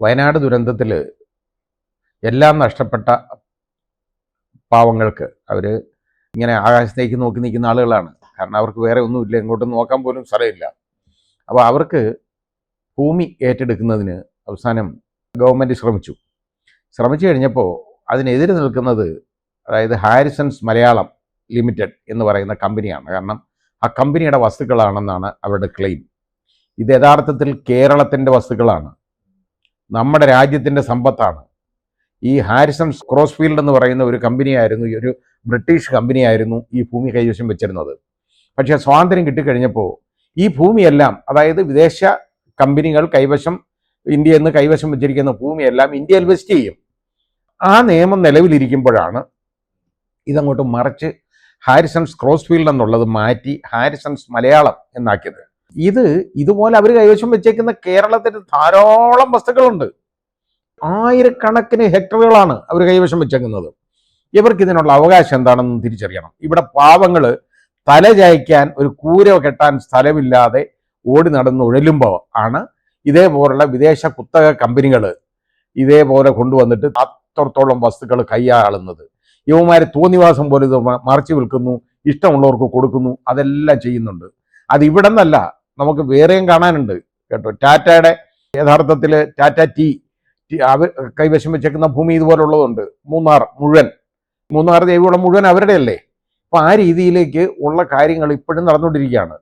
വയനാട് ദുരന്തത്തിൽ എല്ലാം നഷ്ടപ്പെട്ട പാവങ്ങൾക്ക് അവർ ഇങ്ങനെ ആകാശത്തേക്ക് നോക്കി നിൽക്കുന്ന ആളുകളാണ്. കാരണം അവർക്ക് വേറെ ഒന്നുമില്ല, ഇങ്ങോട്ട് നോക്കാൻ പോലും സ്ഥലമില്ല. അപ്പോൾ അവർക്ക് ഭൂമി ഏറ്റെടുക്കുന്നതിന് അവസാനം ഗവൺമെൻറ് ശ്രമിച്ചു കഴിഞ്ഞപ്പോൾ അതിനെതിരെ നിൽക്കുന്നത് അതായത് ഹാരിസൺസ് മലയാളം ലിമിറ്റഡ് എന്ന് പറയുന്ന കമ്പനിയാണ്. കാരണം ആ കമ്പനിയുടെ വസ്തുക്കളാണെന്നാണ് അവരുടെ ക്ലെയിം. ഇത് യഥാർത്ഥത്തിൽ കേരളത്തിൻ്റെ വസ്തുക്കളാണ്, നമ്മുടെ രാജ്യത്തിൻ്റെ സമ്പത്താണ്. ഈ ഹാരിസൺസ് ക്രോസ്ഫീൽഡ് എന്ന് പറയുന്ന ഒരു കമ്പനിയായിരുന്നു, ഒരു ബ്രിട്ടീഷ് കമ്പനിയായിരുന്നു ഈ ഭൂമി കൈവശം വെച്ചിരുന്നത്. പക്ഷേ സ്വാതന്ത്ര്യം കിട്ടിക്കഴിഞ്ഞപ്പോൾ ഈ ഭൂമിയെല്ലാം, അതായത് വിദേശ കമ്പനികൾ ഇന്ത്യയിൽ നിന്ന് കൈവശം വെച്ചിരിക്കുന്ന ഭൂമിയെല്ലാം ഇന്ത്യയിൽ വെസ്റ്റ് ചെയ്യും. ആ നിയമം നിലവിലിരിക്കുമ്പോഴാണ് ഇതങ്ങോട്ട് മറിച്ച് ഹാരിസൺസ് ക്രോസ്ഫീൽഡ് എന്നുള്ളത് മാറ്റി ഹാരിസൺസ് മലയാളം എന്നാക്കിയത്. ഇതുപോലെ അവർ കൈവശം വെച്ചേക്കുന്ന കേരളത്തിൽ ധാരാളം വസ്തുക്കളുണ്ട്. ആയിരക്കണക്കിന് ഹെക്ടറുകളാണ് അവർ കൈവശം വെച്ചേക്കുന്നത്. ഇവർക്ക് ഇതിനുള്ള അവകാശം എന്താണെന്ന് തിരിച്ചറിയണം. ഇവിടെ പാവങ്ങൾ തല ചായ്ക്കാൻ ഒരു കൂര കെട്ടാൻ സ്ഥലമില്ലാതെ ഓടി നടന്ന് ഉഴലുമ്പോൾ ആണ് ഇതേപോലുള്ള വിദേശ കുത്തക കമ്പനികൾ ഇതേപോലെ കൊണ്ടുവന്നിട്ട് അത്രത്തോളം വസ്തുക്കൾ കൈയാളുന്നത്. യുവമാർ തോന്നിവാസം പോലെ ഇത് മറച്ചു വിൽക്കുന്നു, ഇഷ്ടമുള്ളവർക്ക് കൊടുക്കുന്നു, അതെല്ലാം ചെയ്യുന്നുണ്ട്. അത് ഇവിടെ നിന്നല്ല, നമുക്ക് വേറെയും കാണാനുണ്ട് കേട്ടോ. ടാറ്റയുടെ യഥാർത്ഥത്തിൽ ടാറ്റ ടീ അവർ കൈവശം വെച്ചേക്കുന്ന ഭൂമി ഇതുപോലുള്ളതുണ്ട്. മൂന്നാർ ദേവികുളം മുഴുവൻ അവരുടെ അല്ലേ. അപ്പം ആ രീതിയിലേക്ക് ഉള്ള കാര്യങ്ങൾ ഇപ്പോഴും നടന്നുകൊണ്ടിരിക്കുകയാണ്.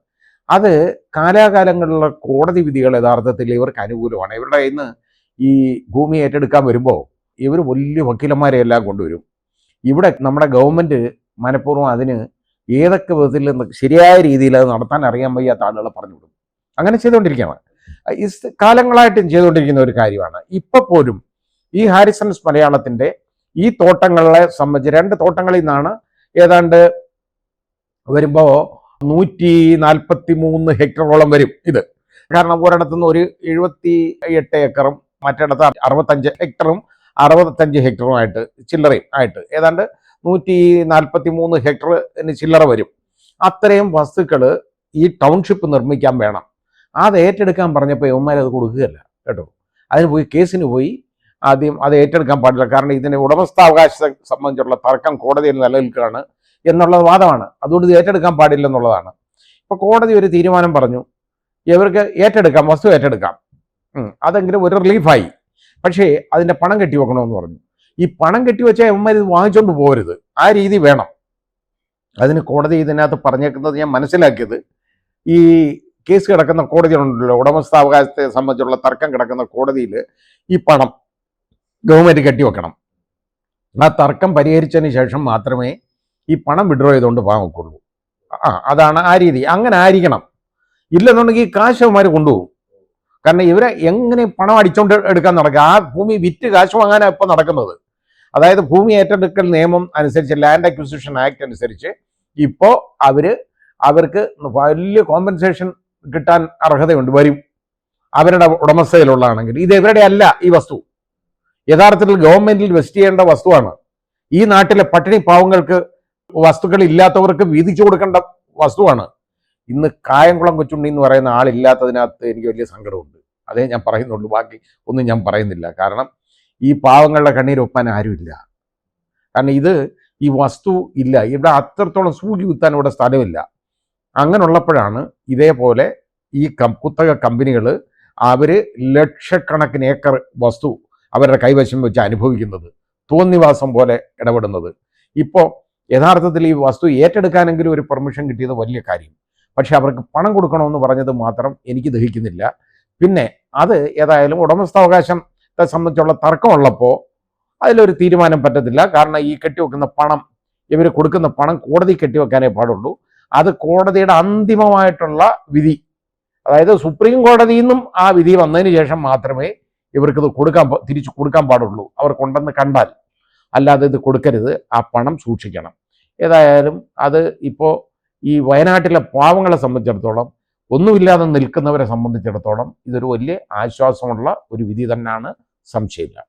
അത് കാലാകാലങ്ങളിലുള്ള കോടതി വിധികൾ യഥാർത്ഥത്തിൽ ഇവർക്ക് അനുകൂലമാണ്. ഇവരുടെ കയ്യിൽ നിന്ന് ഈ ഭൂമി ഏറ്റെടുക്കാൻ വരുമ്പോൾ ഇവർ വലിയ വക്കീലന്മാരെ എല്ലാം കൊണ്ടുവരും. ഇവിടെ നമ്മുടെ ഗവൺമെൻറ് മനഃപൂർവ്വം അതിന് ഏതൊക്കെ വിധത്തിൽ ശരിയായ രീതിയിൽ അത് നടത്താൻ അറിയാൻ വയ്യാത്ത ആളുകളെ പറഞ്ഞുവിടും. അങ്ങനെ ചെയ്തുകൊണ്ടിരിക്കുകയാണ്, കാലങ്ങളായിട്ടും ചെയ്തുകൊണ്ടിരിക്കുന്ന ഒരു കാര്യമാണ്. ഇപ്പോൾ പോലും ഈ ഹാരിസൺസ് മലയാളത്തിൻ്റെ ഈ തോട്ടങ്ങളെ സംബന്ധിച്ച് 2 തോട്ടങ്ങളിൽ നിന്നാണ് ഏതാണ്ട് വരുമ്പോൾ 143 ഹെക്ടറോളം വരും ഇത്. കാരണം ഒരിടത്തുനിന്ന് ഒരു 78 ഏക്കറും മറ്റിടത്ത് 65 ഹെക്ടറും 65 ഹെക്ടറുമായിട്ട് ചില്ലറയും ആയിട്ട് ഏതാണ്ട് 143 ഹെക്ടറിന് ചില്ലറ വരും. അത്രയും വസ്തുക്കൾ ഈ ടൗൺഷിപ്പ് നിർമ്മിക്കാൻ വേണം. അത് ഏറ്റെടുക്കാൻ പറഞ്ഞപ്പോൾ യവന്മാരത് കൊടുക്കുകയല്ല കേട്ടോ. കേസിന് പോയി ആദ്യം അത് ഏറ്റെടുക്കാൻ പാടില്ല, കാരണം ഇതിൻ്റെ ഉടമസ്ഥാവകാശത്തെ സംബന്ധിച്ചുള്ള തർക്കം കോടതിയിൽ നിലനിൽക്കുകയാണ് എന്നുള്ള വാദമാണ്. അതുകൊണ്ട് ഇത് ഏറ്റെടുക്കാൻ പാടില്ല എന്നുള്ളതാണ്. ഇപ്പോൾ കോടതി ഒരു തീരുമാനം പറഞ്ഞു, ഇവർക്ക് ഏറ്റെടുക്കാം, വസ്തു ഏറ്റെടുക്കാം. അതെങ്കിലും ഒരു റിലീഫായി. പക്ഷേ അതിൻ്റെ പണം കെട്ടിവെക്കണമെന്ന് പറഞ്ഞു. ഈ പണം കെട്ടിവെച്ചാൽ യവന്മാർ ഇത് വാങ്ങിച്ചുകൊണ്ട് പോകരുത്, ആ രീതി വേണം. അതിന് കോടതി ഇതിനകത്ത് പറഞ്ഞേക്കുന്നത് ഞാൻ മനസ്സിലാക്കിയത്, ഈ കേസ് കിടക്കുന്ന കോടതികളുണ്ടല്ലോ, ഉടമസ്ഥാവകാശത്തെ സംബന്ധിച്ചുള്ള തർക്കം കിടക്കുന്ന കോടതിയിൽ ഈ പണം ഗവൺമെൻറ് കെട്ടിവെക്കണം. ആ തർക്കം പരിഹരിച്ചതിന് ശേഷം മാത്രമേ ഈ പണം വിഡ്രോ ചെയ്തുകൊണ്ട് വാങ്ങിക്കുള്ളൂ. അതാണ് ആ രീതി. അങ്ങനെ ആയിരിക്കണം. ഇല്ലെന്നുണ്ടെങ്കിൽ ഈ കാശ് അവന്മാർ കൊണ്ടുപോകും. കാരണം ഇവരെ എങ്ങനെ പണം അടിച്ചുകൊണ്ട് എടുക്കാൻ നടക്കുക, ആ ഭൂമി വിറ്റ് കാശ് വാങ്ങാനാണ് ഇപ്പോൾ നടക്കുന്നത്. അതായത് ഭൂമി ഏറ്റെടുക്കൽ നിയമം അനുസരിച്ച്, ലാൻഡ് അക്വിസിഷൻ ആക്ട് അനുസരിച്ച് ഇപ്പോൾ അവർക്ക് വലിയ കോമ്പൻസേഷൻ കിട്ടാൻ അർഹതയുണ്ട്, വരും അവരുടെ ഉടമസ്ഥയിലുള്ളതാണെങ്കിൽ. ഇത് ഇവരുടെ അല്ല. ഈ വസ്തു യഥാർത്ഥത്തിൽ ഗവൺമെന്റിൽ വെസ്റ്റ് ചെയ്യേണ്ട വസ്തുവാണ്. ഈ നാട്ടിലെ പട്ടിണി പാവങ്ങൾക്ക്, വസ്തുക്കൾ ഇല്ലാത്തവർക്ക് വീതിച്ചു കൊടുക്കേണ്ട വസ്തുവാണ്. ഇന്ന് കായംകുളം കൊച്ചുണ്ണി എന്ന് പറയുന്ന ആളില്ലാത്തതിനകത്ത് എനിക്ക് വലിയ സങ്കടമുണ്ട്. അതേ ഞാൻ പറയുന്നുള്ളൂ, ബാക്കി ഒന്നും ഞാൻ പറയുന്നില്ല. കാരണം ഈ പാവങ്ങളുടെ കണ്ണീരൊപ്പാൻ ആരുമില്ല. കാരണം ഈ വസ്തു ഇല്ല, ഇവിടെ അത്രത്തോളം സൂചി കുത്താൻ ഇവിടെ സ്ഥലമില്ല. അങ്ങനെയുള്ളപ്പോഴാണ് ഇതേപോലെ ഈ കുത്തക കമ്പനികൾ അവർ ലക്ഷക്കണക്കിന് ഏക്കർ വസ്തു അവരുടെ കൈവശം വെച്ച് അനുഭവിക്കുന്നത്, തോന്നിവാസം പോലെ ഇടപെടുന്നത്. ഇപ്പോൾ യഥാർത്ഥത്തിൽ ഈ വസ്തു ഏറ്റെടുക്കാനെങ്കിലും ഒരു പെർമിഷൻ കിട്ടിയത് വലിയ കാര്യം. പക്ഷെ അവർക്ക് പണം കൊടുക്കണമെന്ന് പറഞ്ഞത് മാത്രം എനിക്ക് ദഹിക്കുന്നില്ല. പിന്നെ അത് ഏതായാലും ഉടമസ്ഥാവകാശത്തെ സംബന്ധിച്ചുള്ള തർക്കമുള്ളപ്പോൾ അതിലൊരു തീരുമാനം പറ്റത്തില്ല. കാരണം ഈ കെട്ടിവെക്കുന്ന പണം, ഇവർ കൊടുക്കുന്ന പണം കോടതി കെട്ടിവെക്കാനേ പാടുള്ളൂ. അത് കോടതിയുടെ അന്തിമമായിട്ടുള്ള വിധി, അതായത് സുപ്രീം കോടതിയിൽ നിന്നും ആ വിധി വന്നതിന് ശേഷം മാത്രമേ ഇവർക്കിത് തിരിച്ചു കൊടുക്കാൻ പാടുള്ളൂ. അവർ കൊണ്ടെന്ന് കണ്ടാൽ. അല്ലാതെ ഇത് കൊടുക്കരുത്, ആ പണം സൂക്ഷിക്കണം. ഏതായാലും അത് ഇപ്പോൾ ഈ വയനാട്ടിലെ പാവങ്ങളെ സംബന്ധിച്ചിടത്തോളം, ഒന്നുമില്ലാതെ നിൽക്കുന്നവരെ സംബന്ധിച്ചിടത്തോളം ഇതൊരു വലിയ ആശ്വാസമുള്ള ഒരു വിധി തന്നെയാണ്, സംശയമില്ല.